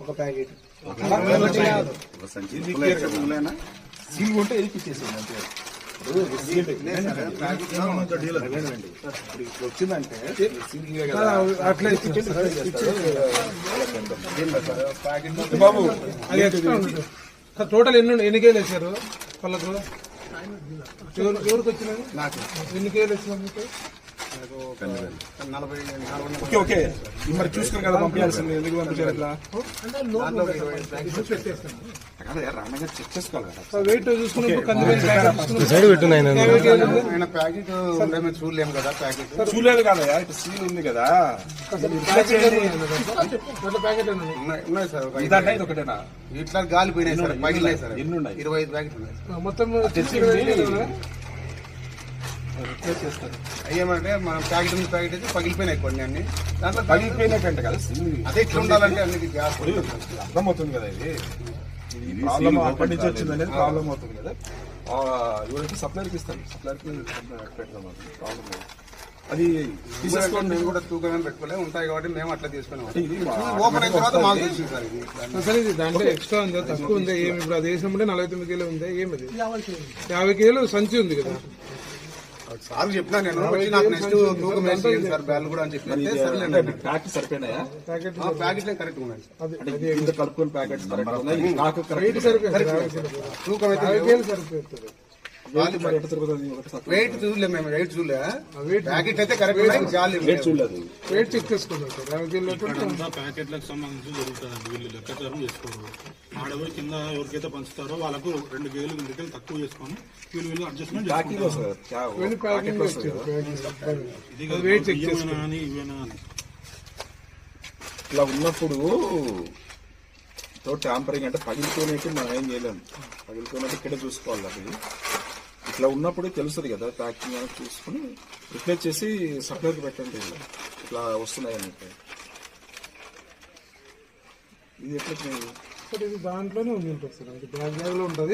ఒక packet seal ఉంటే ఎదిపించేసేయండి అంతే. వచ్చిందంటే అట్లా బాబు టోటల్ ఎన్ని కేజీలు వేసారు పళ్ళకు? ఎవరికి వచ్చినది? ఎన్ని కేజీలు వచ్చినా మీకు? ఓకే ఓకే మరి చూసుకుని కదా పంపించాల్సింది. ఎందుకు పంపించారు ఇట్లా? రామగారు చెక్ చేసుకోవాలి కదా. వెయిట్ చూసుకున్నప్పుడు ప్యాకెట్ చూడలేము కదా. ప్యాకెట్ చూడలేదు కదా, ఇటు సీల్ ఉంది కదా. ప్యాకెట్ ఉన్నాయి సార్. ఇదంటే ఇది ఒకటేనా? ఇట్లా గాలిపోయినాయి సార్, పగిలినాయి సార్. ఎన్ని ఉన్నాయి? 25 ప్యాకెట్లు ఉన్నాయి మొత్తం. అయ్యేమంటే మనం ప్యాకెట్ నుంచి ప్యాకెట్ అయితే పగిలిపోయినాయి కొన్ని అన్ని. దాంట్లో పగిలిపోయినట్టు కదా సీల్. అదే ఇట్లా ఉండాలంటే అన్నికి గ్యాస్ అర్థమవుతుంది కదా. ఇది ప్రాబ్లమ్ అప్పటి నుంచి వచ్చింది అనేది ప్రాబ్లం అవుతుంది కదా. ఎవరైతే సప్లైకి ఇస్తాను, సప్లైకి పెడతాం. ప్రాబ్లం అది తీసేసుకోండి. మేము కూడా తూకం పెట్టుకోలేదు, ఉంటాయి కాబట్టి మేము అట్లా తీసుకున్నాం. ఓపెన్ అయిన తర్వాత మాకు తెలిసింది సార్ ఇది. సరే ఇది దాంట్లో ఎక్స్ట్రా ఉందా తక్కువ ఉందా ఏమి? ఇప్పుడు అది వేసినప్పుడే 49 కేజీలు ఉందా ఏమిది? 50 కేజీలు సంచి ఉంది కదా. సార్ చెప్పినా నేను వచ్చి నాకు నెక్స్ట్ తూకం వేసి సార్ బ్యాల్ కూడా అని చెప్పి ప్యాకెట్ సరిపోయినాయా? ప్యాకెట్ కరెక్ట్ ఉన్నాయి. కలుపుకొని ప్యాకెట్స్ కరెక్ట్ ఉన్నాయి. నాకు వెయిట్ సరిపోయింది. తూకం అయితే 50 కేజీలు సరిపోతుంది. వెయిట్ చూడలేదు మేము, వెయిట్ చూడలే. ప్యాకెట్ అయితే కరెక్ట్ చూడలేదు. వెయిట్ చెక్ చేసుకున్నాం సార్. 50 కేజీలు ప్యాకెట్లకు సంబంధించి జరుగుతుందండి. వీళ్ళు లెక్కాచారం చేసుకోరు. ఆడపోయి కింద ఎవరికైతే పంచుతారో వాళ్ళకు 2 కేజీలు 3 కేజీలు తక్కువ చేసుకొని వీళ్ళు అడ్జస్ట్మెంట్ ప్యాకింగ్ వెయిట్ చెక్ చేసుకున్నా అని ఇవేనా అని. ఇట్లా ఉన్నప్పుడు ట్యాంపరింగ్ అంటే పగిలిపోయినట్టు మనం ఏం చేయలేము. పగిలిపోయినట్టు ఇక్కడే చూసుకోవాలి. అది ఇట్లా ఉన్నప్పుడు తెలుస్తుంది కదా. ప్యాకింగ్ అనేది చూసుకుని రిప్లేస్ చేసి సప్లైకి పెట్టండి. ఇట్లా వస్తున్నాయి అన్నట్టు. ఇది ఎట్లా దాంట్లోనే ఉంది ఉంటుంది సార్. బ్యాగ్ లో ఉంటుంది.